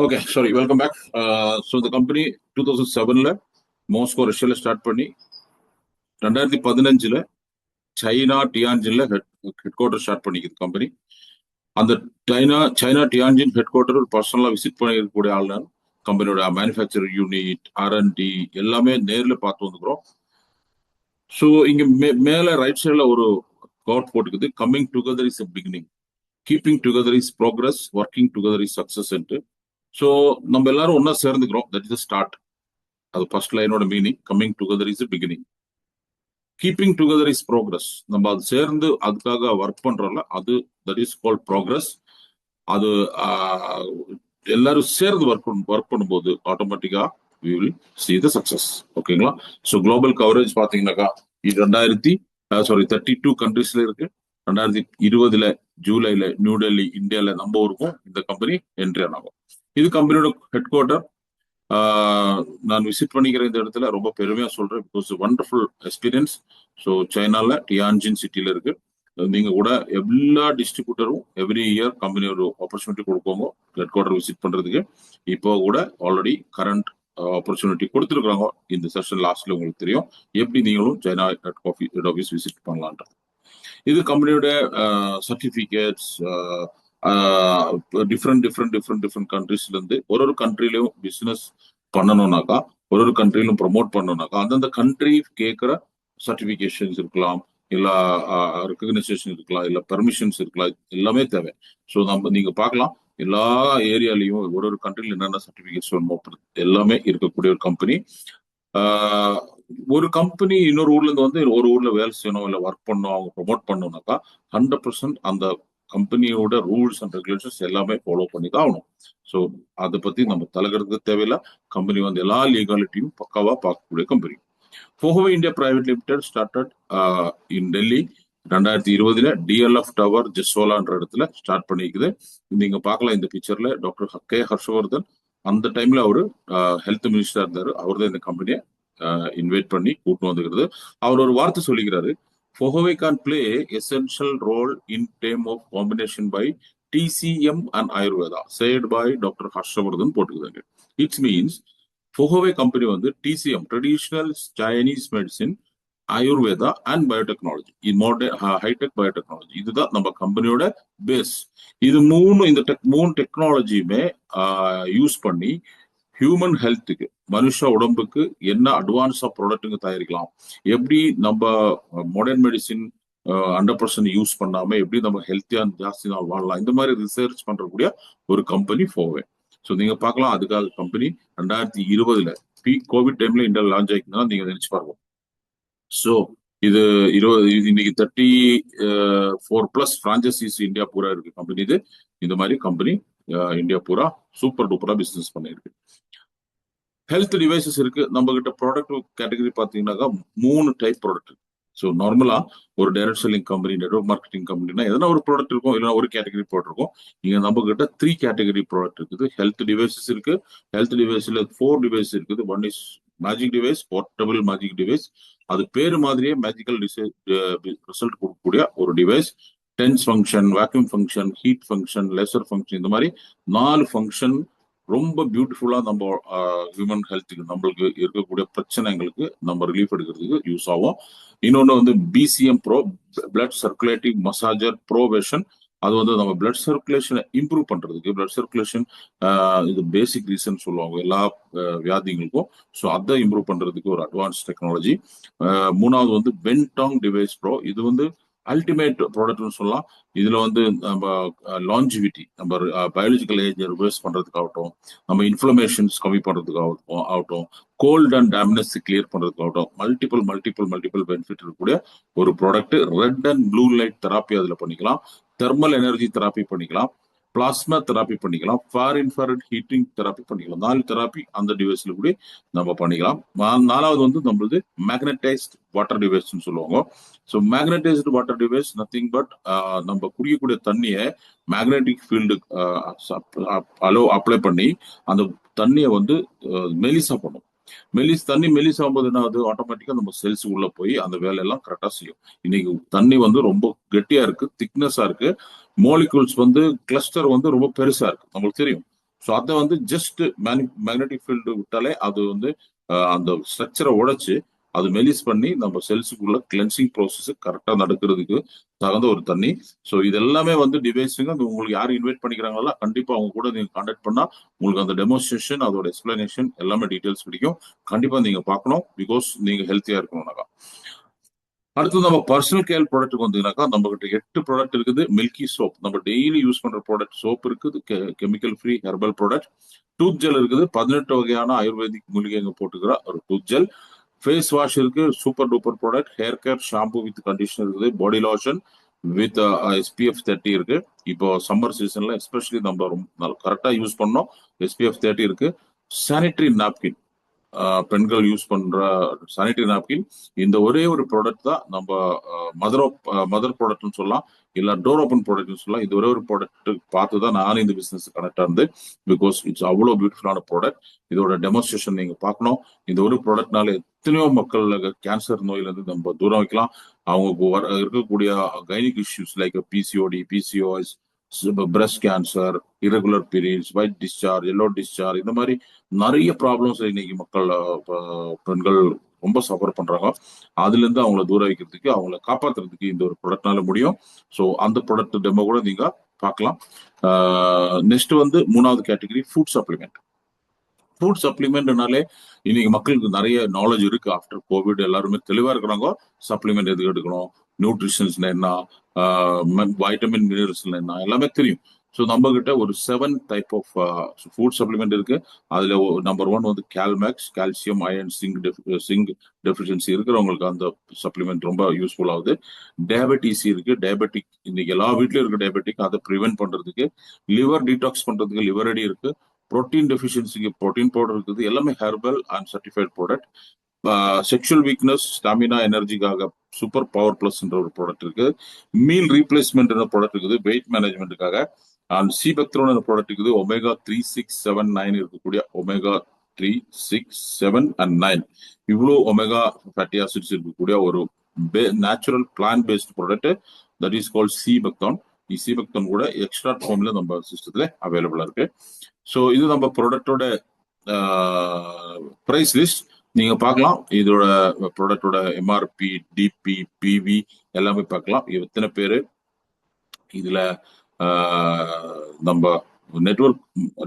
Okay, sorry, welcome back. So இந்த company 2007ல Moscow ரஷ்யாவில் ஸ்டார்ட் பண்ணி 2015ல் சைனா டியான்ஜின்ல ஹெட் குவார்டர் ஸ்டார்ட் பண்ணிக்குது கம்பெனி. அந்த சைனா டியான்ஜின் ஹெட் குவார்டர் பர்சனலாக விசிட் பண்ணிருக்கக்கூடிய ஆள் தான். கம்பெனியோட மேனுஃபேக்சரிங் யூனிட், R&D எல்லாமே நேரில் பார்த்து வந்துக்கிறோம். ஸோ இங்க மேல ரைட் சைடில் ஒரு கோட் போட்டுக்குது, coming together is a beginning, keeping together is progress, working together is success. So நம்ம எல்லாரும் ஒன்னா சேர்ந்துக்கிறோம். That is the start. அது ஃபர்ஸ்ட் லைனோட meaning. Coming together is beginning, keeping together is progress. நம்ம அது சேர்ந்து அதுக்காக ஒர்க் பண்றோம்ல, அது தட் இஸ் கால்ட் ப்ரோக்ரஸ். அது எல்லாரும் சேர்ந்து ஒர்க் பண்ணும்போது ஆட்டோமேட்டிக்கா we will see the success. ஓகேங்களா? ஸோ குளோபல் கவரேஜ் பாத்தீங்கன்னாக்கா இது 32 கண்ட்ரீஸ்ல இருக்கு. 2020 ஜூலைல நியூ டெல்லி இந்தியால நம்ம ஊருக்கும் இந்த கம்பெனி என்ட்ரி ஆகும். இது கம்பெனியோட ஹெட் குவார்டர். நான் விசிட் பண்ணிக்கிற இந்த இடத்துல ரொம்ப பெருமையா சொல்றேன், பிகாஸ் வண்டர்ஃபுல் எக்ஸ்பீரியன்ஸ். ஸோ சைனால டியான்ஜின் சிட்டில இருக்கு. நீங்க கூட எல்லா டிஸ்ட்ரிபியூட்டரும் எவ்ரி இயர் கம்பெனி ஒரு ஆப்பர்ச்சுனிட்டி கொடுப்போங்க ஹெட் குவார்டர் விசிட் பண்றதுக்கு. இப்போ கூட ஆல்ரெடி கரண்ட் ஆப்பர்ச்சுனிட்டி கொடுத்துருக்காங்க. இந்த செஷன் லாஸ்ட்ல உங்களுக்கு தெரியும் எப்படி நீங்களும் சைனா ஹெட் ஆஃபீஸ் விசிட் பண்ணலான்றது. இது கம்பெனியோட சர்டிபிகேட்ஸ், டிஃப்ரெண்ட் கண்ட்ரீஸ்ல இருந்து ஒரு கண்ட்ரிலையும் பிசினஸ் பண்ணணும்னாக்கா, ஒரு கண்ட்ரிலும் ப்ரொமோட் பண்ணணும்னாக்கா அந்தந்த கண்ட்ரி கேட்கிற சர்டிபிகேஷன்ஸ் இருக்கலாம், இல்ல ரெகக்னைசேஷன் இருக்கலாம், இல்ல பெர்மிஷன்ஸ் இருக்கலாம், எல்லாமே தேவை. ஸோ நீங்க பார்க்கலாம் எல்லா ஏரியாலையும் ஒரு கண்ட்ரில என்னென்ன சர்டிபிகேட்ஸ் வேணுமோ எல்லாமே இருக்கக்கூடிய ஒரு கம்பெனி. ஒரு கம்பெனி இன்னொரு ஊர்ல இருந்து வந்து ஒரு ஊர்ல வேலை செய்யணும், இல்ல ஒர்க் பண்ணணும், அவங்க ப்ரொமோட் பண்ணணும்னாக்கா 100% அந்த கம்பெனியோட ரூல்ஸ் அண்ட் ரெகுலேஷன்ஸ் எல்லாமே ஃபாலோ பண்ணி தான் ஆகணும். ஸோ அதை பத்தி நம்ம தலைகிறது தேவையில்லை. கம்பெனி வந்து எல்லா லீகாலிட்டியும் பக்காவா பார்க்கக்கூடிய கம்பெனி. Fohow India private limited started in Delhi 2020 DLF tower ஜெஸ்வாலான்ற இடத்துல ஸ்டார்ட் பண்ணிக்குது. நீங்க பார்க்கலாம் இந்த பிக்சர்ல டாக்டர் கே ஹர்ஷவர்தன் அந்த டைம்ல அவரு ஹெல்த் மினிஸ்டர் இருந்தாரு. அவர் தான் இந்த கம்பெனியை இன்வைட் பண்ணி கூட்டு வந்துக்கிறது. அவர் ஒரு வார்த்தை சொல்லிக்கிறாரு, ஃபோஹோவே can play essential role in term of combination by TCM and Ayurveda said by Dr. Harshvardhan போட்டுக்குதாங்க. இட் மீன்ஸ் ஃபோஹோவே கம்பெனி வந்து TCM traditional Chinese medicine, Ayurveda and biotechnology, hitech biotechnology, இதுதான் நம்ம கம்பெனியோட பேஸ். இது மூணு டெக்னாலஜியுமே யூஸ் பண்ணி ஹியூமன் ஹெல்த்துக்கு, மனுஷ உடம்புக்கு என்ன அட்வான்ஸா ப்ராடக்ட்டுங்க தயாரிக்கலாம், எப்படி நம்ம மாடர்ன் மெடிசின் 100% யூஸ் பண்ணாம எப்படி நம்ம ஹெல்த்தியா ஜாஸ்தி நாள் வாழலாம், இந்த மாதிரி ரிசர்ச் பண்றக்கூடிய ஒரு கம்பெனி ஃபோஹோவே. ஸோ நீங்க பார்க்கலாம் அதுக்காக கம்பெனி 2020 பீக் கோவிட் டைம்ல இந்தியா லான்ச் ஆகிக்குன்னா நீங்க நினைச்சு பாருங்க. ஸோ இது இன்னைக்கு 34+ பிரான்சைசிஸ் இந்தியா பூரா இருக்கு கம்பெனி. இது இந்த மாதிரி கம்பெனி இந்தியா பூரா சூப்பர் டூப்பரா பிசினஸ் பண்ணிருக்கு. ஹெல்த் டிவைசஸ் இருக்கு நம்ம கிட்ட. ப்ராடக்ட் கேட்டகரி பாத்தீங்கன்னாக்கா 3 டைப் ப்ராடக்ட் இருக்கு. ஸோ நார்மலா ஒரு direct selling company, network marketing கம்பெனினா எதனா ஒரு ப்ராடக்ட் இருக்கும், இல்லைன்னா ஒரு கேட்டகரி ப்ராடக்ட் இருக்கும். இங்க நம்ம கிட்ட 3 கேட்டகரி ப்ராடக்ட் இருக்குது. ஹெல்த் டிவைசஸ் இருக்கு. ஹெல்த் டிவைஸ்ல 4 டிவைஸ் இருக்குது. One is magic device, portable magic device. அது பேரு மாதிரியே மேஜிக்கல் ரிசல்ட் கொடுக்கக்கூடிய ஒரு device. TENS function, vacuum function, heat function, laser function, இந்த மாதிரி 4 ஃபங்க்ஷன் ரொம்ப பியூட்டிஃபுல்லா நம்ம ஹியூமன் ஹெல்த்துக்கு, நம்மளுக்கு இருக்கக்கூடிய பிரச்சனைகளுக்கு நம்ம ரிலீஃப் எடுக்கிறதுக்கு யூஸ் ஆகும். இன்னொன்னு வந்து BCM bro, blood circulating massager bro version. அது வந்து நம்ம பிளட் சர்க்குலேஷனை இம்ப்ரூவ் பண்றதுக்கு, பிளட் சர்க்குலேஷன் இது பேசிக் ரீசன் சொல்லுவாங்க எல்லா வியாதிகளுக்கும். ஸோ அதை இம்ப்ரூவ் பண்றதுக்கு ஒரு அட்வான்ஸ் டெக்னாலஜி. மூணாவது வந்து பென்டாங் டிவைஸ் ப்ரோ. இது வந்து அல்டிமேட் ப்ராடக்ட்னு சொல்லலாம். இதுல வந்து நம்ம லாஞ்சிவிட்டி, நம்ம பயாலஜிக்கல் ஏஜ் ரிவர்ஸ் பண்றதுக்காகட்டும், நம்ம இன்ஃப்ளமேஷன்ஸ் கம்மி பண்றதுக்காகட்டும், கோல்ட் அண்ட் டேம்னஸ் கிளியர் பண்றதுக்காகட்டும், மல்டிபிள் பெனிஃபிட் இருக்கக்கூடிய ஒரு product. Red and blue light therapy அதுல பண்ணிக்கலாம், தெர்மல் எனர்ஜி தெராப்பி பண்ணிக்கலாம், பிளாஸ்மா தெராப்பி பண்ணிக்கலாம், ஃபார் இன்ஃப்ராரெட் ஹீட்டிங் தெராப்பி பண்ணிக்கலாம். 4 தெராப்பி அந்த டிவைஸ்ல கூட நம்ம பண்ணிக்கலாம். 4வது வந்து நம்மளது மேக்னடைஸ்ட் வாட்டர் டிவைஸ்ன்னு சொல்லுவாங்க. So magnetised water device nothing but நம்ம குடிக்கக்கூடிய தண்ணியை மேக்னெட்டிக் ஃபீல்டு அப்ளை பண்ணி அந்த தண்ணியை வந்து மெலிசா பண்ணும். தண்ணி மெலிசாகும்போது என்ன ஆகுது, ஆட்டோமேட்டிக்கா நம்ம செல்ஸ் உள்ள போய் அந்த வேலையெல்லாம் கரெக்டா செய்யும். இன்னைக்கு தண்ணி வந்து ரொம்ப கெட்டியா இருக்கு, திக்னஸா இருக்கு, மோலிகூல்ஸ் வந்து கிளஸ்டர் வந்து ரொம்ப பெருசா இருக்கு, நம்மளுக்கு தெரியும். ஸோ அதை வந்து ஜஸ்ட் மேக்னெட்டிக் ஃபீல்டு விட்டாலே அது வந்து அந்த ஸ்ட்ரக்சரை உடைச்சு அது மெலிஸ் பண்ணி நம்ம செல்ஸுக்குள்ள கிளென்சிங் ப்ரோசஸ் கரெக்டாக நடக்கிறதுக்கு தகுந்த ஒரு தண்ணி. ஸோ இது எல்லாமே வந்து டிவைஸுங்க. அது உங்களுக்கு யாரும் இன்வைட் பண்ணிக்கிறாங்களா கண்டிப்பா அவங்க கூட நீங்க கான்டாக்ட் பண்ணா உங்களுக்கு அந்த டெமோன்ஸ்ட்ரேஷன் அதோட எக்ஸ்பிளனேஷன் எல்லாமே டீடைல்ஸ் கிடைக்கும். கண்டிப்பா நீங்க பார்க்கணும், பிகாஸ் நீங்க ஹெல்த்தியா இருக்கணும்னாக்கா. அடுத்து நம்ம பர்சனல் கேர் ப்ராடக்ட் வந்தீங்கன்னாக்கா நம்ம கிட்ட 8 ப்ராடக்ட் இருக்குது. மில்கி சோப் நம்ம டெய்லி யூஸ் பண்ற ப்ராடக்ட் சோப் இருக்குது, chemical free herbal product. Tooth gel இருக்குது, 18 வகையான ஆயுர்வேதிக் மூலிகைங்க போட்டுக்கிற ஒரு டூத் ஜெல். ஃபேஸ் வாஷ் இருக்கு, super duper product. Hair care shampoo with conditioner இருக்குது. பாடி லோஷன் வித் SPF 30 இருக்கு. இப்போ சம்மர் சீசன்ல எஸ்பெஷலி நம்ம ரொம்ப கரெக்டா யூஸ் பண்ணோம். SPF 30 இருக்கு. சானிட்டரி நாப்கின் பெண்கள் யூஸ் பண்ற சானிட்டரி நாப்கின். இந்த ஒரே ஒரு ப்ராடக்ட் தான் நம்ம மதர் ப்ராடக்ட்னு சொல்லலாம், இல்ல டோர் ஓப்பன் ப்ராடக்ட்னு சொல்லலாம். இந்த ஒரே ஒரு ப்ராடக்ட் பார்த்து தான் நானும் இந்த பிசினஸ் கனெக்ட் ஆனது. பிகாஸ் இட்ஸ் அவ்வளோ பியூட்டிஃபுல்லான ப்ராடக்ட். இதோட டெமோன்ஸ்ட்ரேஷன் நீங்க பார்க்கணும். இந்த ஒரு ப்ராடக்ட்னால எத்தனையோ மக்கள் கேன்சர் நோயில இருந்து நம்ம தூரம் வைக்கலாம். அவங்க இருக்கக்கூடிய gynaec issues like PCOD, PCOS, breast cancer, irregular periods, white discharge, yellow discharge, இந்த மாதிரி நிறைய ப்ராப்ளம்ஸ் இன்னைக்கு மக்கள் பெண்கள் ரொம்ப சஃபர் பண்றாங்க. அதுல இருந்து அவங்கள தூர வைக்கிறதுக்கு அவங்கள காப்பாத்துறதுக்கு இந்த ஒரு ப்ராடக்ட்னால முடியும். ஸோ அந்த ப்ராடக்ட் டெமோ கூட நீங்க பார்க்கலாம். நெக்ஸ்ட் வந்து 3வது கேட்டகரி ஃபுட் சப்ளிமெண்ட். ஃபுட் சப்ளிமெண்ட்னாலே இன்னைக்கு மக்களுக்கு நிறைய நாலேஜ் இருக்கு. ஆஃப்டர் கோவிட் எல்லாருமே தெளிவா இருக்கிறாங்க. சப்ளிமெண்ட் எதுக்கு எடுக்கணும், நியூட்ரிஷன்ஸ்ல என்ன, வைட்டமின் மினரல்ஸ்ல என்ன எல்லாமே தெரியும். ஸோ நம்ம கிட்ட ஒரு 7 டைப் ஆஃப் ஃபுட் சப்ளிமெண்ட் இருக்கு. அதுல நம்பர் 1 வந்து கால்மேக்ஸ், கால்சியம், அயன், சிங்க் டெஃபிஷியன்சி இருக்கிறவங்களுக்கு அந்த சப்ளிமெண்ட் ரொம்ப யூஸ்ஃபுல் ஆகுது. டயபெட்டிஸ் இருக்கு, டயபெட்டிக் இன்னைக்கு எல்லா வீட்லயும் இருக்கு டயபெட்டிக், அதை ப்ரிவென்ட் பண்றதுக்கு. லிவர் டீடாக்ஸ் பண்றதுக்கு லிவரடி இருக்கு. புரோட்டீன் டெஃபிஷியன்சிக்கு புரோட்டீன் பவுடர் இருக்குது. எல்லாமே herbal and certified product. Sexual weakness, stamina, எனர்ஜிக்காக சூப்பர் பவர் பிளஸ்ன்ற ஒரு ப்ராடக்ட் இருக்கு. மீல் ரீப்ளேஸ்மெண்ட் ப்ராடக்ட் இருக்குது, வெயிட் மேனேஜ்மெண்ட்டுக்காக. அண்ட் சீபக்த்ரோன் ப்ராடக்ட் இருக்குது. ஒமேகா 3, 6, 7, 9 இருக்கக்கூடிய ஒமேகா 3, 6, 7 and 9 இவ்வளோ ஒமேகா ஃபேட்டி ஆசிட்ஸ் இருக்கக்கூடிய ஒரு natural plant based product that is called seabuckthorn. Seabuckthorn கூட எக்ஸ்ட்ரா ஃபார்ம்ல நம்ம சிஸ்டத்துல அவைலபிளா இருக்கு. ஸோ இது நம்ம ப்ராடக்டோட ப்ரைஸ் லிஸ்ட் நீங்க பார்க்கலாம். இதோட ப்ராடக்டோட MRP, DP, PV எல்லாமே பார்க்கலாம். எத்தனை பேரு இதுல நம்ம நெட்வொர்க்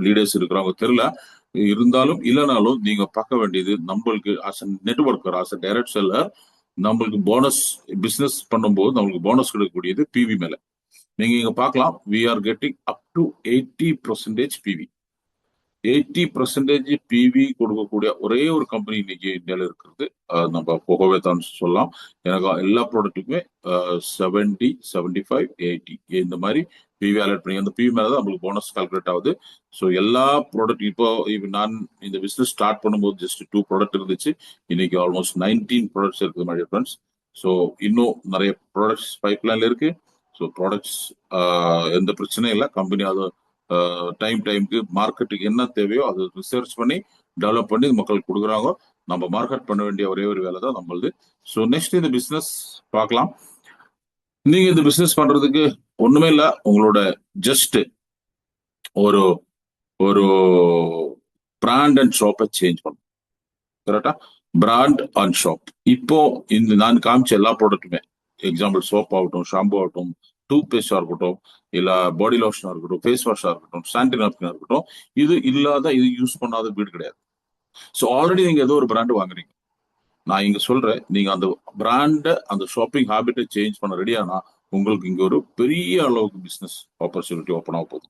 லீடர்ஸ் இருக்கிறவங்க தெரியல, இருந்தாலும் இல்லைனாலும் நீங்க பார்க்க வேண்டியது நம்மளுக்கு as a networker, as a direct seller, நம்மளுக்கு போனஸ் பிசினஸ் பண்ணும்போது நம்மளுக்கு போனஸ் கிடைக்கக்கூடியது PV மேல. நீங்க இங்க பார்க்கலாம், we are getting up to 80% PV. 80% PV கொடுக்கக்கூடிய ஒரே ஒரு கம்பெனி இன்னைக்கு இந்தியாவில் இருக்கிறது நம்ம போகவே தான் சொல்லலாம். எனக்கு எல்லா ப்ராடக்ட்டுக்குமே 70, 75, 80 இந்த மாதிரி PV அலர்ட் பண்ணி அந்த PV மேலே தான் நம்மளுக்கு போனஸ் கால்குலேட் ஆகுது. ஸோ எல்லா ப்ராடக்ட் இப்போ நான் இந்த பிஸ்னஸ் ஸ்டார்ட் பண்ணும்போது ஜஸ்ட் 2 ப்ராடக்ட் இருந்துச்சு. இன்னைக்கு ஆல்மோஸ்ட் 19 ப்ராடக்ட்ஸ் இருக்குது மை டியர் ஃப்ரெண்ட்ஸ். ஸோ இன்னும் நிறைய ப்ராடக்ட்ஸ் பைப்லைன்ல இருக்கு. ஸோ ப்ராடக்ட்ஸ் எந்த பிரச்சனையும் இல்லை. கம்பெனி அதை டைமுக்கு மார்க்கெட்டுக்கு என்ன தேவையோ அதை ரிசர்ச் பண்ணி டெவலப் பண்ணி மக்களுக்கு கொடுக்குறாங்க. நம்ம மார்க்கெட் பண்ண வேண்டிய ஒரே ஒரு வேலை தான் நம்மளுது. ஸோ நெக்ஸ்ட் இந்த பிஸ்னஸ் பார்க்கலாம். நீங்க இந்த பிஸ்னஸ் பண்றதுக்கு ஒண்ணுமே இல்லை, உங்களோட ஜஸ்ட் ஒரு ஒரு பிராண்ட் அண்ட் ஷாப்பை சேஞ்ச் பண்ணும். கரெக்டா? Brand and shop. இப்போ இந்த நான் காமிச்ச எல்லா ப்ராடக்ட்டுமே, எக்ஸாம்பிள் சோப் ஆகட்டும், ஷாம்பு ஆகட்டும், டூத் பேஸ்டா இருக்கட்டும், இல்ல பாடி லோஷனா இருக்கட்டும், ஃபேஸ் வாஷா இருக்கட்டும், சானிடரி நாப்கினா இருக்கட்டும், இது இல்லாத இது யூஸ் பண்ணாத வீடு கிடையாது. ஸோ ஆல்ரெடி நீங்க ஏதோ ஒரு பிராண்ட் வாங்குறீங்க. நான் இங்க சொல்றேன், நீங்க அந்த பிராண்ட அந்த ஷாப்பிங் ஹேபிட்டை சேஞ்ச் பண்ண ரெடியானா உங்களுக்கு இங்க ஒரு பெரிய அளவுக்கு பிசினஸ் ஆப்பர்ச்சுனிட்டி ஓப்பன் ஆக போகுது.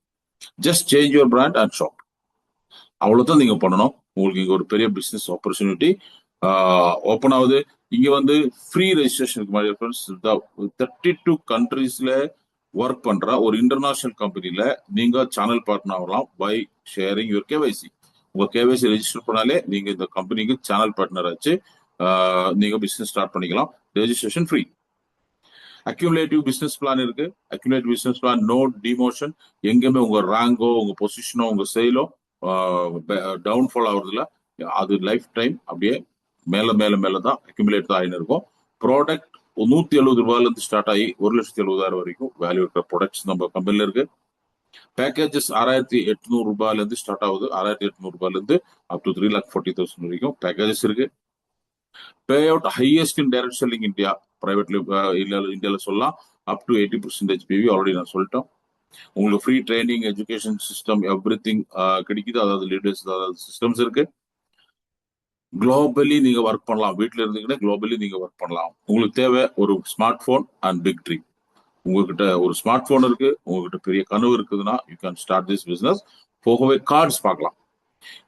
Just change your brand and shop, அவ்வளவுதான் நீங்க பண்ணணும். உங்களுக்கு இங்க ஒரு பெரிய பிசினஸ் ஆப்பர்ச்சுனிட்டி ஓப்பன் ஆகுது. இங்க வந்து ஃப்ரீ ரெஜிஸ்ட்ரேஷன் மாதிரி 32 கண்ட்ரீஸ்ல ஒர்க் பண்ற ஒரு இன்டர்நேஷனல் கம்பெனில நீங்க சேனல் பார்ட்னர் ஆகலாம் பை ஷேரிங் யுவர் KYC. உங்க KYC ரெஜிஸ்டர் பண்ணாலே நீங்க இந்த கம்பெனிக்கு சேனல் பார்ட்னர் ஆச்சு நீங்க பிசினஸ் ஸ்டார்ட் பண்ணிக்கலாம். Registration free. Accumulative business plan இருக்கு. Accumulative business plan, no demotion. எங்கேயுமே உங்க ரேங்கோ, உங்க பொசிஷனோ, உங்க சேலோ டவுன்ஃபால் ஆகுறதுல, அது லைஃப் டைம் அப்படியே மேல மேல மேல தான் அக்யூமுலேட் தான் ஆகின்னு இருக்கும். ப்ராடக்ட் 170 ரூபாயில இருந்து ஸ்டார்ட் ஆகி 1,70,000 வரைக்கும் வேல்யூ இருக்கிற ப்ராடக்ட்ஸ் நம்ம கம்பெனில இருக்கு. பேக்கேஜஸ் 6800 ரூபாயில இருந்து ஸ்டார்ட் ஆகுது. 6800 ரூபாயில இருந்து அப் டு 3,40,000 வரைக்கும் பேக்கேஜஸ் இருக்கு. Payout highest in direct selling India பிரைவேட்ல இந்தியால சொல்லலாம். அப் டு 80% பிவி ஆல்ரெடி நான் சொல்லிட்டோம். உங்களுக்கு free training, education system, every thing கிடைக்குது. அதாவது லீடர்ஸ், அதாவது சிஸ்டம்ஸ் இருக்கு. குளோபலி நீங்க ஒர்க் பண்ணலாம். வீட்டுல இருந்தீங்கன்னா குளோபலி நீங்க ஒர்க் பண்ணலாம். உங்களுக்கு தேவை ஒரு smart phone and big dream. உங்ககிட்ட ஒரு ஸ்மார்ட் போன் இருக்கு, உங்ககிட்ட பெரிய கனவு இருக்குதுன்னா you can start this business. போகவே கார்ட்ஸ் பார்க்கலாம்.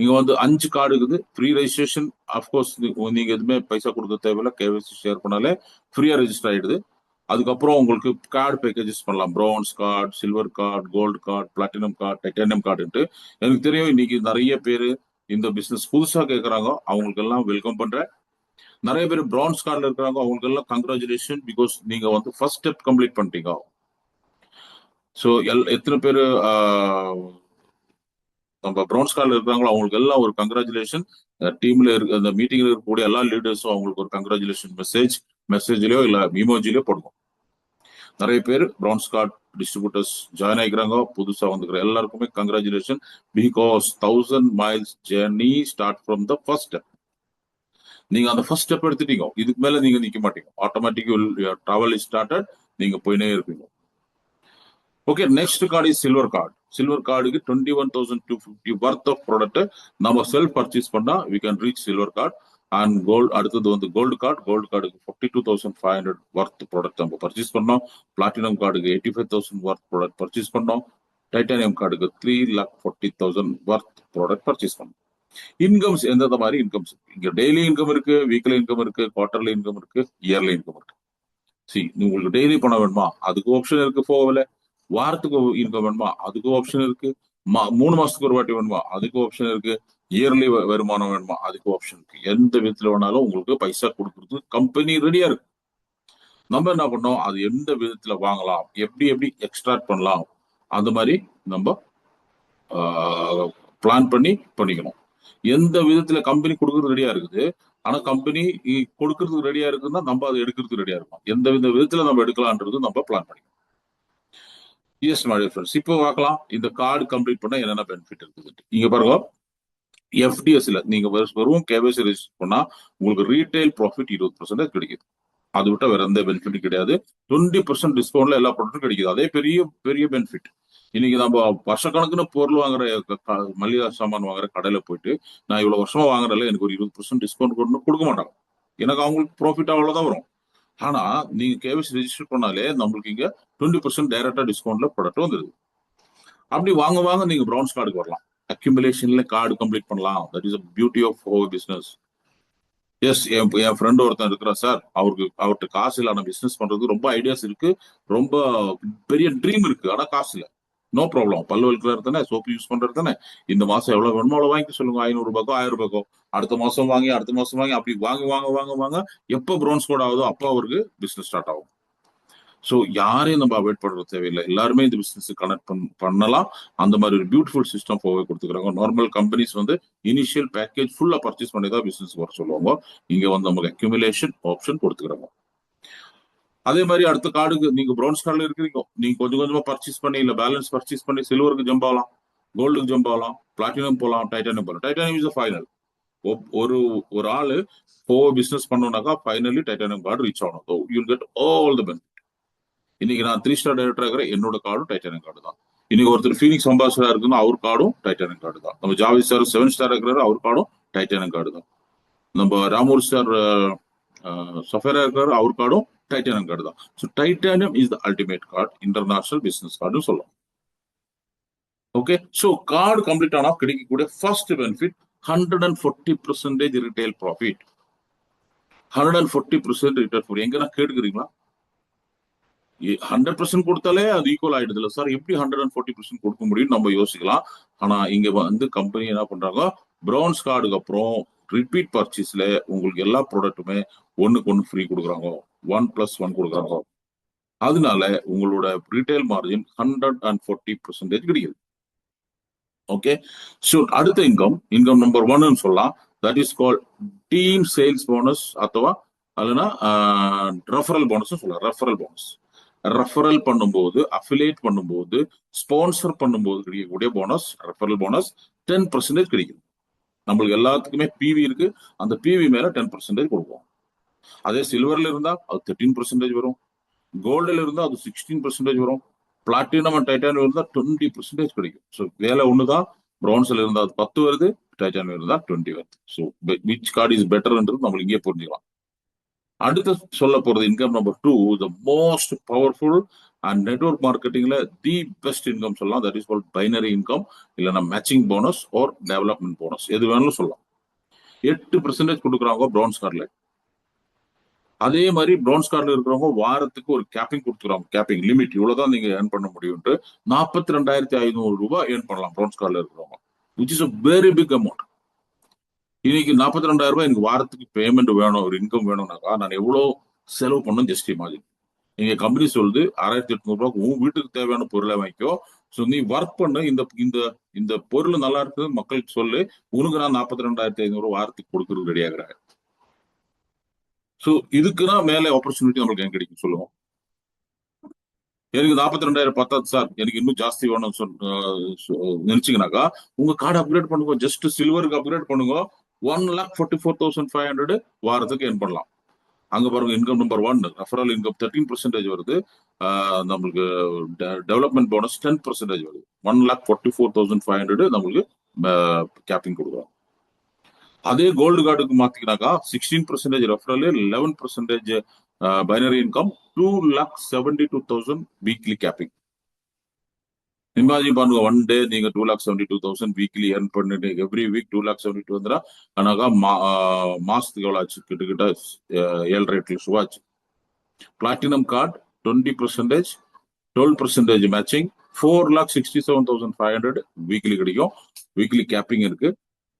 இங்க வந்து 5 கார்டு இருக்குது. Free registration. அப்கோர்ஸ் நீங்க எதுவுமே பைசா கொடுக்க தேவையில்ல. கேவிசி ஷேர் பண்ணாலே ஃப்ரீயா ரெஜிஸ்டர் ஆயிடுது. அதுக்கப்புறம் உங்களுக்கு கார்டு பேக்கேஜஸ் பண்ணலாம். Bronze card, silver card, gold card, platinum card, titanium கார்டுன்ட்டு. எனக்கு தெரியும் இன்னைக்கு நிறைய பேர் இந்த பிசினஸ் புதுசா கேட்கறாங்க. அவங்களுக்கு எல்லாம் வெல்கம் பண்றேன். நிறைய பேர் பிரான்ஸ் கார்டுல இருக்கிறாங்க. அவங்களுக்கு எல்லாம் கங்க்ராச்சுலேஷன், பிகாஸ் நீங்க வந்து ஃபர்ஸ்ட் ஸ்டெப் கம்ப்ளீட் பண்ணிட்டீங்க. ஸோ எத்தனை பேர் நம்ம பிரான்ஸ் கார்டில் இருக்கிறாங்களோ அவங்களுக்கு எல்லாம் ஒரு கங்க்ராச்சுலேஷன். டீம்ல இருக்க அந்த மீட்டிங்ல இருக்கக்கூடிய எல்லா லீடர்ஸும் அவங்களுக்கு ஒரு கங்க்ராச்சுலேஷன் மெசேஜ்லயோ இல்ல மீமோஜிலயோ போடுவோம். நிறைய பேர் பிரான்ஸ் கார்டு டிஸ்ட்ரிபியூட்டர்ஸ் ஜாயின் ஆகிக்கிறாங்க. புதுசா வந்துக்கிற எல்லாருக்குமே congratulation, because 1000 miles journey start from the first step. நீங்க அந்த ஃபர்ஸ்ட் ஸ்டெப் எடுத்துட்டீங்க. இதுக்கு மேல நீங்க நிக்க மாட்டீங்க. Automatic travel is started. நீங்க போயினே இருப்பீங்க. Okay, next card is silver card. Silver கார்டுக்கு 21,250 வர்த் ஆஃப் ப்ராடக்ட் நம்ம செல்ஃப் பர்ச்சேஸ் பண்ணா we can reach silver card. And gold, அடுத்தது வந்து கோல்டு கார்டு. கோல்டு கார்டுக்கு 42,500 வர்த் ப்ராடக்ட் நம்ம பர்ச்சேஸ் பண்ணோம். பிளாட்டினம் கார்டுக்கு 85,000 வர்த் ப்ராடக்ட் பர்ச்சேஸ் பண்ணோம். டைட்டானியம் கார்டுக்கு 3,40,000 வர்த் ப்ராடக்ட் பர்ச்சேஸ் பண்ணோம். இன்கம்ஸ் எந்தெந்த மாதிரி இன்கம்ஸ் இங்க டெய்லி இன்கம் இருக்கு, வீக்லி இன்கம் இருக்கு, குவார்டர்லி இன்கம் இருக்கு, இயர்லி இன்கம் இருக்கு. உங்களுக்கு டெய்லி பணம் வேணுமா, அதுக்கு ஆப்ஷன் இருக்கு. போகல வாரத்துக்கு இன்கம் வேணுமா, அதுக்கு ஆப்ஷன் இருக்கு. 3 மாசத்துக்கு ஒரு வாட்டி வேணுமா, அதுக்கு ஆப்ஷன் இருக்கு. இயர்லி வருமானம் வேணுமா, அதுக்கு ஆப்ஷன் இருக்கு. எந்த விதத்துல வேணாலும் உங்களுக்கு பைசா கொடுக்கறது கம்பெனி ரெடியா இருக்கு. நம்ம என்ன பண்ணோம், அது எந்த விதத்துல வாங்கலாம், எப்படி எப்படி எக்ஸ்ட்ராக்ட் பண்ணலாம், அந்த மாதிரி நம்ம பிளான் பண்ணி பண்ணிக்கணும். எந்த விதத்துல கம்பெனி கொடுக்கறது ரெடியா இருக்குது, ஆனா கம்பெனி கொடுக்கறதுக்கு ரெடியா இருக்குன்னா நம்ம அதை எடுக்கிறதுக்கு ரெடியா இருக்கும். எந்த விதத்துல நம்ம எடுக்கலான்றது நம்ம பிளான் பண்ணிக்கணும். எஸ் மை டியர் ஃப்ரெண்ட்ஸ், இப்போ பார்க்கலாம் இந்த கார்டு கம்ப்ளீட் பண்ணா என்னென்ன பெனிஃபிட் இருக்குது. இங்க பாருங்க, எஃப்டிஎஸ்ல நீங்க வெறும் கேவைசி ரெஜிஸ்டர் பண்ணா உங்களுக்கு ரீட்டைல் ப்ராஃபிட் 20% கிடைக்குது. அது விட்டா வேற எந்த பெனிஃபிட்டும் கிடையாது. 20% டிஸ்கவுண்ட்ல எல்லா ப்ராடக்ட்டும் கிடைக்குது. அதே பெரிய பெரிய பெனிஃபிட். இன்னைக்கு நம்ம வருஷக்கணக்குன்னு பொருள் வாங்குற மளிகை சாமான் வாங்குற கடையில போயிட்டு நான் இவ்வளவு வருஷமா வாங்குறதுல எனக்கு ஒரு 20% டிஸ்கவுண்ட் கொடுக்க மாட்டாங்க. எனக்கு அவங்களுக்கு ப்ராஃபிட் அவ்வளவுதான் வரும். ஆனா நீங்க கேவிசி ரெஜிஸ்டர் பண்ணாலே நம்மளுக்கு இங்க 20% டைரக்டா டிஸ்கவுண்ட்ல ப்ராடக்ட் வந்துருது. அப்படி வாங்க வாங்க நீங்க பிரான்ஸ் கார்டுக்கு வரலாம். அக்யூமுலேஷன்ல கார்டு கம்ப்ளீட் பண்ணலாம். That is beauty of whole business. Yes, என் ஃப்ரெண்ட் ஒருத்தன் இருக்கிறார் சார். அவர்கிட்ட காசு இல்ல, ஆனா பிசினஸ் பண்றது ரொம்ப ஐடியாஸ் இருக்கு, ரொம்ப பெரிய ட்ரீம் இருக்கு, ஆனா காசு இல்ல. No problem. பல்லு வலிக்கிறது தானே, சோப்பு யூஸ் பண்றது தானே. இந்த மாசம் எவ்வளவு வேணுமோ அவ்வளவு வாங்கி சொல்லுங்க. 500 ரூபாய்க்கோ 1000 ரூபாய்க்கோ அடுத்த மாசம் வாங்கி அப்படி வாங்க வாங்க வாங்க வாங்க எப்ப பிரான்ஸ் கோட் ஆகுதோ அப்போ அவருக்கு பிசினஸ் ஸ்டார்ட் ஆகும். ஸோ யாரையும் நம்ம அவாய்ட் பண்றது தேவையில்லை. எல்லாருமே இந்த பிசினஸ் கனெக்ட் பண்ணலாம். அந்த மாதிரி ஒரு பியூட்டிஃபுல் சிஸ்டம் போவே கொடுத்துக்கிறாங்க. நார்மல் கம்பெனிஸ் வந்து இனிஷியல் பேக்கேஜ் ஃபுல்லா பர்ச்சேஸ் பண்ணி தான் பிசினஸ் வர சொல்லுவாங்க. இங்க வந்து நமக்கு அக்யூமுலேஷன் ஆப்ஷன் கொடுத்துக்கிறாங்க. அதே மாதிரி அடுத்த கார்டுக்கு நீங்க பிரான்ஸ் கார்டுல இருக்கிறீங்க, நீங்க கொஞ்சம் கொஞ்சமா பர்ச்சேஸ் பண்ணி இல்ல பேலன்ஸ் பர்ச்சேஸ் பண்ணி சில்வருக்கு ஜம்ப் ஆகலாம், கோல்டுக்கு ஜம்ப் ஆகலாம், பிளாட்டினம் போகலாம், டைட்டானியம் போகலாம். Titanium is final. ஒரு ஆளு பிசினஸ் பண்ணோம்னாக்கா ஃபைனலி டைட்டானியம் கார்டு ரீச் ஆகணும். You get all the benefit. இன்னைக்கு நான் 3 ஸ்டார் டைரக்டர் இருக்கிறேன், என்னோட கார்டும் டைட்டானியம் கார்டு தான். இன்னைக்கு ஒருத்தர் ஃபீனிக்ஸ் அம்பாசிடரா இருக்குன்னா அவர் கார்டும் டைட்டானியம் கார்டு தான். நம்ம ஜாவித் சார் 7 ஸ்டார் இருக்கிறாரு, அவர் கார்டும் டைட்டானியம் கார்டு தான். நம்ம ராமூர் சார் சஃபேரா இருக்கிறாரு, அவர் கார்டும் டைட்டானியம் கார்டு தான். So titanium is the ultimate card, international business card சொல்லலாம். ஓகே, ஸோ கார்டு கம்ப்ளீட் ஆனா கிடைக்கக்கூடிய first benefit 140% retail profit. 140% retail profit எங்கன்னா கேட்டுக்கிறீங்களா? 100% கொடுத்தாலே அது ஈக்குவல் ஆயிடுது இல்ல சார், எப்படி 140% கொடுக்க முடியும் நம்ம யோசிக்கலாம். ஆனா இங்க வந்து கம்பெனி என்ன பண்றாங்க, பிரான்ஸ் கார்டுக்கு அப்புறம் ரிப்பீட் பர்ச்சேஸ்ல உங்களுக்கு எல்லா ப்ராடக்ட்டுமே ஒண்ணுக்கு ஒண்ணு ஃப்ரீ கொடுக்குறாங்க, 1+1 கொடுக்குறாங்க. அதனால உங்களோட ரீட்டைல் மார்ஜின் 140% கிடைக்குது. ஓகே, ஸோ அடுத்த இன்கம் நம்பர் 1 சொல்லலாம். That is call team sales bonus, அத்தவா அல்லனா ரெஃபரல் போனஸ் சொல்லலாம். ரெஃபரல் போனஸ் ரெஃபரல் பண்ணும்போது, அஃபிலியேட் பண்ணும்போது, ஸ்பான்சர் பண்ணும்போது கிடைக்கக்கூடிய போனஸ், ரெஃபரல் போனஸ் 10% கிடைக்கும். நம்மளுக்கு எல்லாத்துக்குமே பிவி இருக்கு, அந்த பிவி மேல 10% கொடுப்போம். அதே சில்வர்ல இருந்தா அது 13% வரும், கோல்டுல இருந்தா அது 16% வரும், பிளாட்டினம் அண்ட் டைட்டானியம் இருந்தா 20% கிடைக்கும். ஸோ வேலை ஒண்ணுதான். பிரான்ஸ்ல இருந்தா அது 10 வருது, டைட்டானியம் இருந்தா 20 வருது. ஸோ விச் கார்டு இஸ் பெட்டர்ன்றது நம்மளுக்கு இங்கே புரிஞ்சுக்கலாம். அடுத்து சொல்ல போறது income number 2, the most powerful and network மார்க்கெட்டிங்ல தி பெஸ்ட் இன்கம் சொல்லலாம். That is called binary income, இல்லைன்னா matching bonus or development bonus, எது வேணாலும் சொல்லலாம். 8% கொடுக்குறாங்க பிரான்ஸ் கார்டுல. அதே மாதிரி பிரான்ஸ் கார்டுல இருக்கிறவங்க வாரத்துக்கு ஒரு கேப்பிங் கொடுத்துருவாங்க. கேப்பிங் லிமிட் இவ்வளவுதான் நீங்க ஏர்ன் பண்ண முடியும்ட்டு 42,500 ரூபாய் ஏர்ன் பண்ணலாம் பிரான்ஸ் கார்டுல இருக்கிறவங்க, which is a very big amount. இன்னைக்கு 42,000 ரூபாய் எனக்கு வாரத்துக்கு பேமெண்ட் வேணும், ஒரு இன்கம் வேணும்னாக்கா நான் எவ்வளவு செலவு பண்ணும் ஜஸ்ட் இமேஜின். நீங்க கம்பெனி சொல்லுது 6,800 ரூபாய்க்கு உன் வீட்டுக்கு தேவையான பொருளை வாங்கிக்கோ, ஸோ நீ ஒர்க் பண்ண, இந்த இந்த இந்த பொருள் நல்லா இருக்குது மக்களுக்கு சொல்லு, உனக்கு நான் 42,500 வாரத்துக்கு கொடுக்கறது ரெடி ஆகுறாங்க. ஸோ இதுக்குதான் மேலே ஆப்பர்ச்சுனிட்டி நம்மளுக்கு எங்க கிடைக்கும் சொல்லுவோம். எனக்கு 42,000 பத்தாது சார், எனக்கு இன்னும் ஜாஸ்தி வேணும் நினைச்சீங்கன்னாக்கா உங்க கார்டு அப்கிரேட் பண்ணுங்க, ஜஸ்ட் சில்வருக்கு அப்கிரேட் பண்ணுங்க, 1,44,500 வாரத்துக்கு ஏர்ன் பண்ணலாம். அங்க பாருங்க, இன்கம் நம்பர் 1 ரெஃபரல் இன்கம் 13% வருது, நம்மளுக்கு டெவலப்மெண்ட் போனஸ் 10% வருது, 1,44,500 நம்மளுக்கு கேப்பிங் கொடுக்குறோம். அதே கோல்டு கார்டுக்கு மாத்திக்கினாக்கா 16% referral, 11% binary income, 2,72,000 weekly capping. Imagine பண்ணுங்க, ஒன் டே நீங்க 2,72,000 வீக்லி ஏர்ன் பண்ணிட்டு எவ்ரி வீக் 2,72 வந்துடா ஆனாக்கா மாசத்துக்கு எவ்வளவு ஆச்சு? கிட்டத்தட்ட 7.5 லட்சம் ரூபாய் ஆச்சு. பிளாட்டினம் கார்டு 20%, 12% மேட்சிங், 4,67,500 வீக்லி கிடைக்கும், வீக்லி கேப்பிங் இருக்கு.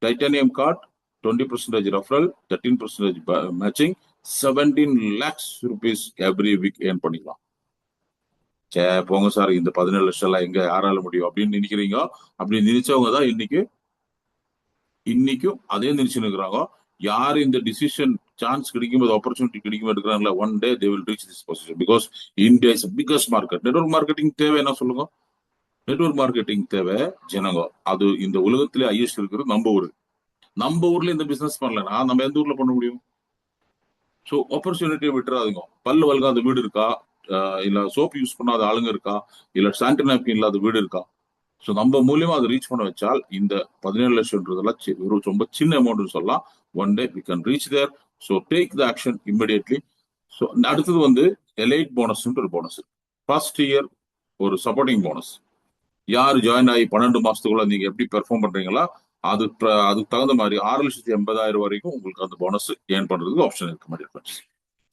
Titanium card 20% referral, 13% matching, 17 lakhs rupees every week earn பண்ணிக்கலாம். சே போங்க சார், இந்த 17 லட்சம் எல்லாம் எங்க யாரால முடியும் அப்படின்னு நினைக்கிறீங்க. அப்படி நினைச்சவங்க தான் இன்னைக்கும் அதே நினைச்சு இருக்கிறாங்க. யாரு இந்த டிசிஷன் சான்ஸ் கிடைக்கும்போது, ஆப்பர்ச்சுனிட்டி கிடைக்கும் எடுக்கிறாங்களா, one day they will reach this position. Because India is biggest market. Network marketing தேவை என்ன சொல்லுங்க? நெட்வொர்க் மார்க்கெட்டிங் தேவை ஜனங்க. அது இந்த உலகத்திலே ஹையஸ்ட் இருக்கிறது நம்ம ஊர்ல இந்த பிசினஸ் பண்ணலன்னா நம்ம எந்த ஊர்ல பண்ண முடியும்? ஸோ ஆப்பர்ச்சுனிட்டியை விட்டுறாதுங்க. பல்லு வல்காத வீடு இருக்கா, இல்ல சோப் யூஸ் பண்ணாத ஆளுங்க இருக்கா, இல்ல சானிட்டரி நாப்கின் இல்லாத வீடு இருக்கா? ஸோ நம்ம மூலியமா அதை ரீச் பண்ண வச்சால் இந்த 17 லட்சம்ன்றதெல்லாம் ரொம்ப சின்ன அமௌண்ட் சொல்லலாம். One day we can reach there. So take the action immediately. So அடுத்தது வந்து எலைட் போனஸ் ஒரு போனஸ். ஃபர்ஸ்ட் இயர் ஒரு சப்போர்ட்டிங் போனஸ். யார் ஜாயின் ஆகி 12 மாசத்துக்குள்ள நீங்க எப்படி பெர்ஃபார்ம் பண்றீங்களா, அதுக்கு தகுந்த மாதிரி 6,80,000 வரைக்கும் உங்களுக்கு அந்த போனஸ் ஏர்ன் பண்றதுக்கு ஆப்ஷன் இருக்க மாதிரி இருக்கு.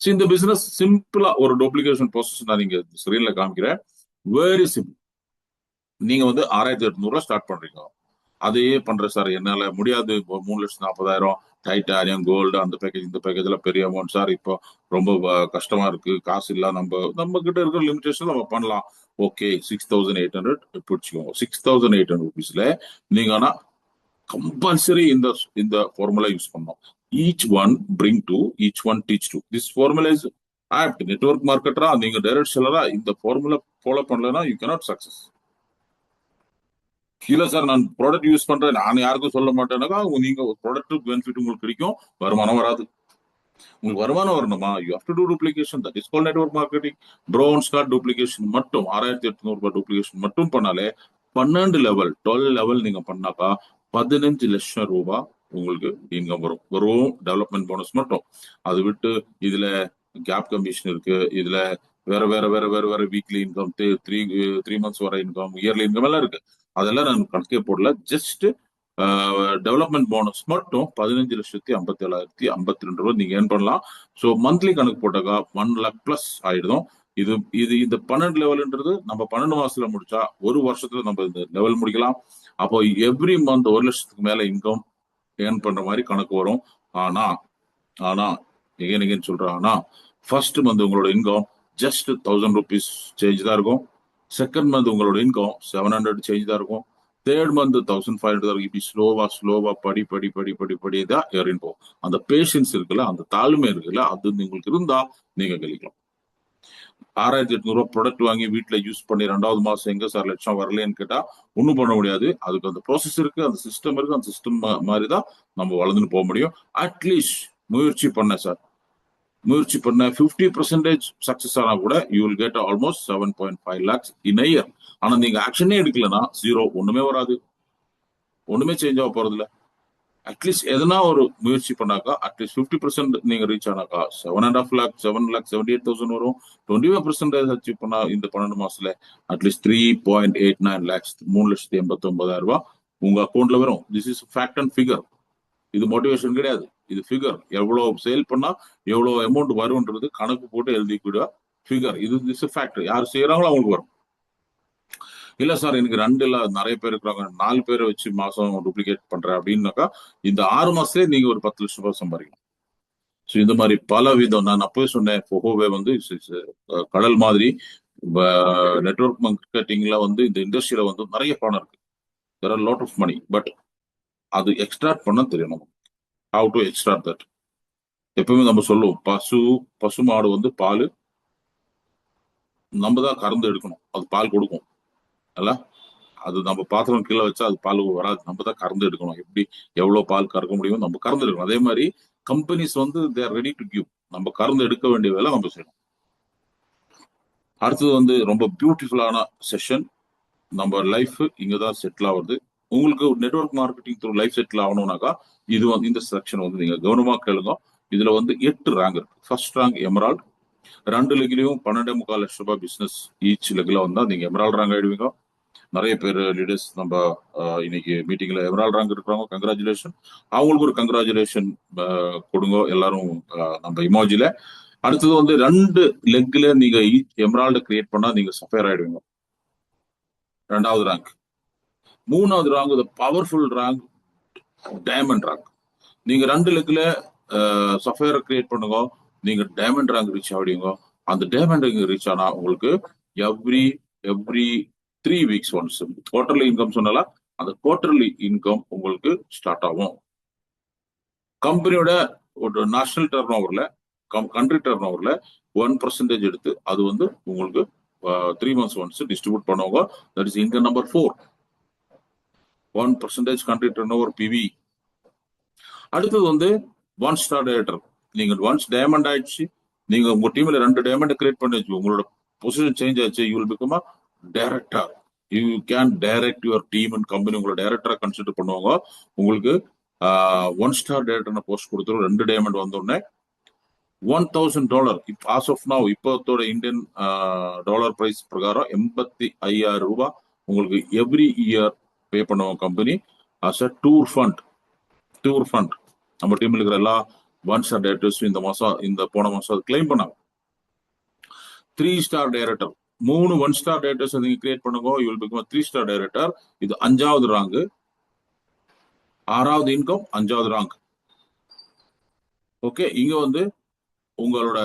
இந்த பிசினஸ் சிம்பிளா ஒரு டூப்ளிகேஷன் ப்ராசஸ் நான் நீங்க ஸ்கிரீன்ல காமிக்கிறேன். Very simple. நீங்க வந்து 6,800 ஸ்டார்ட் பண்றீங்க. அதையே பண்ற சார் என்னால முடியாது, 3,40,000 டைட்டானியம் கோல்டு அந்த பேக்கேஜ் இந்த பேக்கேஜ் எல்லாம் பெரிய அமௌண்ட் சார், இப்போ ரொம்ப கஷ்டமா இருக்கு, காசு இல்ல, நம்ம கிட்ட இருக்கிற லிமிடேஷன் நம்ம பண்ணலாம். ஓகே, 6,800 பிடிச்சிக்கோங்க. 6,800 rupeesல நீங்க ஆனா கம்பல்சரி இந்த ஃபார்முலா யூஸ் பண்ணணும். Each one bring two, each one teach two. This formula is apt. Network மார்க்கெட்டரா நீங்க டைரக்ட் செல்லரா இந்த ஃபார்முலா ஃபாலோ பண்ணலன்னா யூ கேனாட் சக்சஸ். இல்ல சார் நான் ப்ராடக்ட் யூஸ் பண்றேன், நான் யாருக்கும் சொல்ல மாட்டேன்னாக்கா நீங்க ப்ராடக்ட் பெனிஃபிட் உங்களுக்கு கிடைக்கும், வருமானம் வராது. உங்களுக்கு வருமானம் வரணுமா, you have to to duplication. That is called network marketing. France card duplication மட்டும் 6,800 ரூபாய் டூப்ளிகேஷன் மட்டும் பண்ணாலே 12 லெவல் நீங்க பண்ணாக்கா 15 லட்சம் ரூபாய் உங்களுக்கு இன்கம் வரும். வெறும் டெவலப்மெண்ட் போனஸ் மட்டும். அது விட்டு இதுல கேப் கமிஷன் இருக்கு, இதுல வேற வீக்லி இன்கம், த்ரீ மந்த்ஸ் வர இன்கம், இயர்லி இன்கம் எல்லாம் இருக்கு. அதெல்லாம் நான் கணக்கே போடல. ஜஸ்ட் டெவலப்மெண்ட் போனஸ் மட்டும் 15,57,052 ரூபாய் நீங்க ஏர்ன் பண்ணலாம். ஸோ மந்த்லி கணக்கு போட்டாக்கா 1 lakh பிளஸ் ஆயிடும். இது இந்த 12 லெவல்ன்றது நம்ம 12 மாசத்துல முடிச்சா ஒரு வருஷத்துல நம்ம இந்த லெவல் முடிக்கலாம். அப்போ எவ்ரி மந்த் 1 லட்சத்துக்கு மேல இன்கம் ஏர்ன் பண்ற மாதிரி கணக்கு வரும். ஆனா எகேன் சொல்றேன், ஆனா ஃபர்ஸ்ட் மந்த் உங்களோட இன்கம் ஜஸ்ட் 1,000 rupees சேஞ்ச் தான் இருக்கும். செகண்ட் மந்த் உங்களோட இன்கம் 700 சேஞ்ச் தான் இருக்கும். தேர்ட் மந்த் 1,500 தான். இப்படி ஸ்லோவா படி தான் ஏறின் போகும். அந்த பேஷன்ஸ் இருக்குல்ல, அந்த தாழ்மை இருக்குல்ல, அது உங்களுக்கு இருந்தா நீங்க கழிக்கலாம். 6,800 ப்ராடக்ட் வாங்கி வீட்டுல யூஸ் பண்ணி 2வது மாசம் எங்க சார் லட்சம் வரலன்னு கேட்டா ஒண்ணும் பண்ண முடியாது. அதுக்கு அந்த ப்ராசஸ் இருக்கு, அந்த சிஸ்டம் இருக்கு. அந்த சிஸ்டம் மாதிரி தான் நம்ம வளர்ந்துன்னு போக முடியும். அட்லீஸ்ட் முயற்சி பண்ண சார், முயற்சி பண்ண 50% சக்சஸ் ஆனா கூட you will get almost 7.5 lakhs in a year. ஆனா நீங்க ஆக்ஷனே எடுக்கலன்னா ஜீரோ, ஒண்ணுமே வராது, ஒண்ணுமே சேஞ்ச் ஆக போறது இல்ல. அட்லீஸ்ட் எதனா ஒரு முயற்சி பண்ணாக்கா அட்லீஸ்ட் 50% நீங்க ரீச் ஆனாக்கா 7.5 lakh 7,78,000 வரும். 25% அச்சீவ் பண்ணா இந்த 12 மாசத்துல அட்லீஸ்ட் 3.89 lakhs 3,89,000 ரூபாய் உங்க அக்கௌண்ட்ல வரும். This is fact and figure. இது மோட்டிவேஷன் கிடையாது, இது ஃபிகர். எவ்வளவு சேல் பண்ணா எவ்வளவு அமௌண்ட் வரும்ன்றது கணக்கு போட்டு எழுதிக்கூட ஃபிகர். இது திஸ் ஃபேக்ட். யார் செய்யறாங்களோ அவங்களுக்கு வரும். இல்ல சார் எனக்கு 2 இல்ல நிறைய பேர் இருக்கிறாங்க, 4 பேரை வச்சு மாசம் டூப்ளிகேட் பண்றேன் அப்படின்னாக்கா இந்த 6 மாசத்துலயே நீங்க ஒரு 10 லட்சம் ரூபாய் சம்பாதிக்கலாம். ஸோ இந்த மாதிரி பல விதம். நான் அப்பவே சொன்னேன், ஃபோஹோவே வந்து கடல் மாதிரி. நெட்வொர்க் மார்க்கெட்டிங்ல வந்து இந்த இண்டஸ்ட்ரியில வந்து நிறைய பணம் இருக்கு. There are lot of money. But அது எக்ஸ்ட்ராக்ட் பண்ண தெரியணும். How to extract that. எப்பவுமே நம்ம சொல்லுவோம், பசு மாடு வந்து பால் நம்ம தான் கறந்து எடுக்கணும், அது பால் கொடுக்கும் அல்ல. அது நம்ம பாத்திரம் கீழே வச்சா அது பால் வராது, நம்ம தான் கறந்து எடுக்கணும். எப்படி எவ்வளவு பால் கறக்க முடியும் நம்ம கறந்து எடுக்கணும். அதே மாதிரி கம்பெனிஸ் வந்து தேர் ரெடி டு கிவ், நம்ம கறந்து எடுக்க வேண்டிய வேலை நம்ம செய்யணும். அடுத்தது வந்து ரொம்ப பியூட்டிஃபுல்லான செஷன். நம்ம லைஃப் இங்கதான் செட்டில் ஆகுது. உங்களுக்கு network marketing through life settle ஆகணும்னாக்கா இது வந்து இந்த செக்ஷன் வந்து நீங்க கவனமா கேளுங்க. இதுல வந்து 8 ரேங்க் இருக்கு. First rank emerald. 2 லெக்லயும் 12.25 லட்சம் ரூபாய் பிசினஸ் ஈச் லெக்ல வந்தா நீங்க எமரால்ட் ரேங்க் ஆயிடுவீங்க. நிறைய பேர் லீடர்ஸ் நம்ம இன்னைக்கு மீட்டிங்ல எமரால்ட் ரேங்க் இருக்கிறாங்க, கங்க்ராச்சுலேஷன். அவங்களுக்கு ஒரு கங்க்ராச்சுலேஷன் கொடுங்க எல்லாரும் நம்ம இமோஜில. அடுத்தது வந்து 2 லெக்ல நீங்க எமரால்டு கிரியேட் பண்ணா நீங்க சஃபயர் ஆயிடுவீங்க, 2வது ரேங்க். 3வது rank powerful rank diamond rank. நீங்க 2 லெக்ல சஃபயர் கிரியேட் பண்ணுங்க, நீங்க டைமண்ட் ரேங்க் ரீச் ஆகிடுவீங்க. அந்த டைமண்ட் ரேங்க் ரீச் ஆனா உங்களுக்கு every 3 weeks once quarterly income சொன்னால அந்த குவார்டர்லி இன்கம் உங்களுக்கு ஸ்டார்ட் ஆகும். கம்பெனியோட ஒரு நேஷனல் டர்ன் ஓவர்ல கண்ட்ரி டர்ன் ஓவர்ல 1% எடுத்து அது வந்து உங்களுக்கு 3 months ஒன்ஸ் டிஸ்ட்ரிபியூட் பண்ணுவாங்க. That is income number 4. 1% country turn over PV. அடுத்தது வந்து 1 ஸ்டார் டைரக்டர். நீங்க ஒன்ஸ் டைமண்ட் ஆயிடுச்சு, நீங்க உங்க டீம்ல 2 டைமண்ட் கிரியேட் பண்ணி வச்சு உங்களோட பொசிஷன் சேஞ்ச் ஆச்சு, you will become director. You can direct your team and company. உங்களை டைரக்டரா கன்சிடர் பண்ணுவாங்க. உங்களுக்கு 1 ஸ்டார் டைரக்டர் போஸ்ட் கொடுத்துரும். 2 டைமண்ட் வந்தோடனே $1,000 ஆஸ் ஆஃப் நவ் இப்போத்தோட இந்தியன் டாலர் பிரைஸ் பிரகாரம் 85,000 ரூபாய் உங்களுக்கு எவ்ரி இயர் பே பண்ணுவோம் company as a tour fund. Tour fund நம்ம டீம்ல இருக்கிற எல்லா 1 ஸ்டார் டைரக்டர்ஸ் இந்த மாசம் போன மாசம் அது கிளைம் பண்ணாங்க. 3 ஸ்டார் டைரக்டர் 3 1 ஸ்டார் டைரக்டர்ஸ் நீங்க கிரியேட் பண்ணுங்க, you will become 3 star director. இது 5வது ரேங்க், 6வது இன்கம், 5வது ரேங்க். ஓகே, இங்க வந்து உங்களோட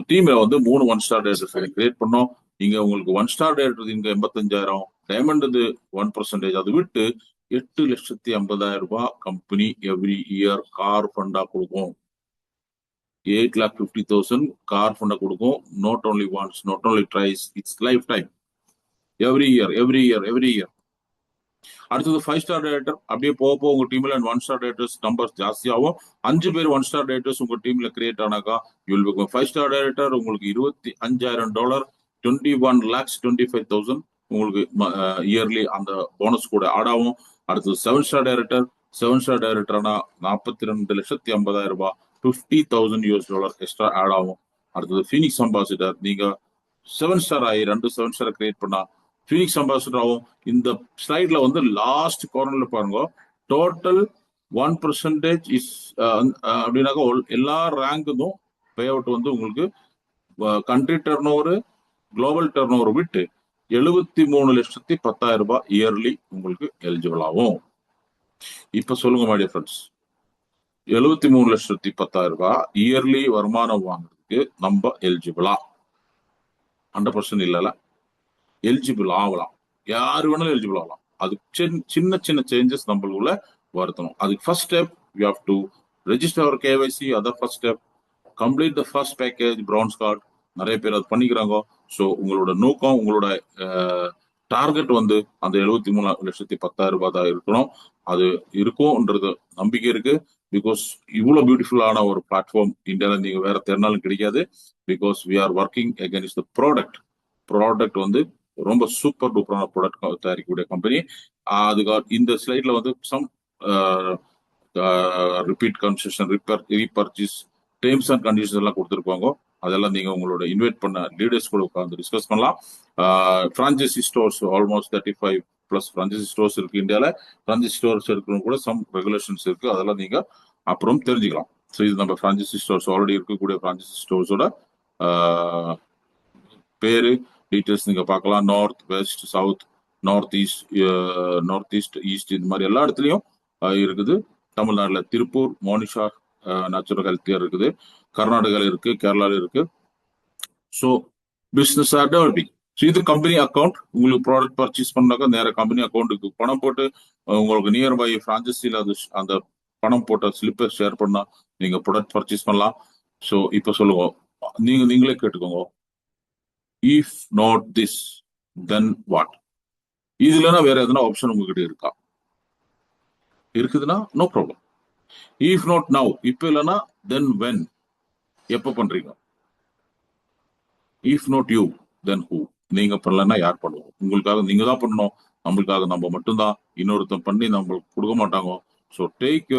டீம்ல வந்து 3 1 ஸ்டார் டைரக்டர்ஸ் கிரியேட் பண்ணோம். இங்க உங்களுக்கு 1 ஸ்டார் டைரக்டர் இங்க 85,000, டைமண்ட் 1%. அது விட்டு 8,50,000 ரூபாய் கம்பெனி எவ்ரி இயர் கார் ஃபண்டா கொடுக்கும். 8,50,000 கார் ஃபண்டா கொடுக்கும். Not only once, not only thrice, it's lifetime. Every year. அடுத்தது 5 ஸ்டார் டைரக்டர். அப்படியே போக உங்க டீம்ல 1 ஸ்டார் டைரக்டர்ஸ் நம்பர் ஜாஸ்தி ஆகும். 5 பேர் 1 ஸ்டார் டைரக்டர்ஸ் உங்க டீம்ல கிரியேட் ஆனாக்கா you will become 5 star director. உங்களுக்கு $25,000, 21,25,000 உங்களுக்கு இயர்லி அந்த போனஸ் கூட ஆட் ஆகும். அடுத்தது 7 ஸ்டார் டைரக்டர். 7 ஸ்டார் டைரக்டர்னா 42,50,000 ரூபாய், $50,000 எக்ஸ்ட்ரா ஆட் ஆகும். அடுத்தது ஃபீனிக்ஸ் அம்பாசிடர். நீங்க 7 ஸ்டார் ஆகி 2 7 ஸ்டார் கிரியேட் பண்ணா ஃபீனிக்ஸ் அம்பாசிடர் ஆகும். இந்த ஸ்லைட்ல வந்து லாஸ்ட் கார்னர்ல பாருங்க, டோட்டல் 1% இஸ் அப்படின்னாக்கா எல்லா ரேங்க்கும் பே அவுட் வந்து உங்களுக்கு country turn over, global turn over விட்டு 73,10,000 ரூபாய் இயர்லி உங்களுக்கு எலிஜிபிள் ஆகும். இப்ப சொல்லுங்க மை டியர் ஃப்ரெண்ட்ஸ், 73,10,000 ரூபாய் இயர்லி வருமானம் வாங்குறதுக்கு நம்ம எலிஜிபிளா? 100% இல்லல, எலிஜிபிள் ஆகலாம். யாரு வேணாலும் எலிஜிபிள் ஆகலாம். அது சின்ன சின்ன சேஞ்சஸ் நம்மளுக்குள்ள வருத்தணும். அதுக்கு first step you have to register our KYC. Other first step, complete the first package, bronze card. நிறைய பேர் அது பண்ணிக்கிறாங்க. ஸோ உங்களோட நோக்கம், உங்களோட டார்கெட் வந்து அந்த 73,10,000 தான் இருக்கணும். அது இருக்கும்ன்றது நம்பிக்கை இருக்கு. பிகாஸ் இவ்வளவு பியூட்டிஃபுல்லான ஒரு பிளாட்ஃபார்ம் இந்தியால நீங்க வேற தேர்னாலும் கிடைக்காது. Because we are working against the product வந்து ரொம்ப சூப்பர் டூப்பரான ப்ராடக்ட் தயாரிக்கக்கூடிய கம்பெனி. அதுக்கு இந்த ஸ்லைட்ல வந்து some repeat concession, repurchase, terms and conditions எல்லாம் கொடுத்துருப்பாங்க. அதெல்லாம் நீங்க உங்களோட இன்வைட் பண்ண லீடர்ஸ் கூட உட்காந்து டிஸ்கஸ் பண்ணலாம். Franchise stores almost 35+ franchise stores இருக்கு இந்தியால. பிரான்சைசி ஸ்டோர்ஸ் இருக்கிறவங்க கூட சம் ரெகுலேஷன்ஸ் இருக்கு. அதெல்லாம் நீங்க அப்புறம் தெரிஞ்சுக்கலாம். ஸோ இது நம்ம பிரான்சைசி ஸ்டோர்ஸ் ஆல்ரெடி இருக்கக்கூடிய பிரான்சைசி ஸ்டோர்ஸோட பேரு, டீட்டெயில்ஸ் நீங்க பார்க்கலாம். North, west, south, north east, east இந்த மாதிரி எல்லா இடத்துலயும் இருக்குது. தமிழ்நாடுல Tiruppur, Monisha natural health care இருக்குது. கர்நாடகால இருக்கு, கேரளால இருக்கு. So business are developing. So இது கம்பெனி அக்கௌண்ட். உங்களுக்கு ப்ராடக்ட் பர்ச்சேஸ் பண்ணாக்கா நேர கம்பெனி அக்கௌண்ட்டுக்கு பணம் போட்டு உங்களுக்கு நியர்பை பிரான்சைஸில் அது அந்த பணம் போட்ட ஸ்லிப்பை ஷேர் பண்ணா நீங்க ப்ராடக்ட் பர்ச்சேஸ் பண்ணலாம். ஸோ இப்போ சொல்லுங்க, நீங்களே கேட்டுக்கோங்க. If not this then what? இதுலனா வேற எதனா ஆப்ஷன் உங்ககிட்ட இருக்கா? இருக்குதுன்னா no problem. If not now, இப்போ இல்லைன்னா தென் வென்? எப்போ பண்றீங்க? If not you then who? நீங்க பண்ணலன்னா யார் பண்ணுவோம்? உங்களுக்காக நீங்க தான் பண்ணணும். நம்மளுக்காக நம்ம மட்டும்தான். இன்னொருத்தன் பண்ணி நம்மளுக்கு கொடுக்க மாட்டாங்க. So take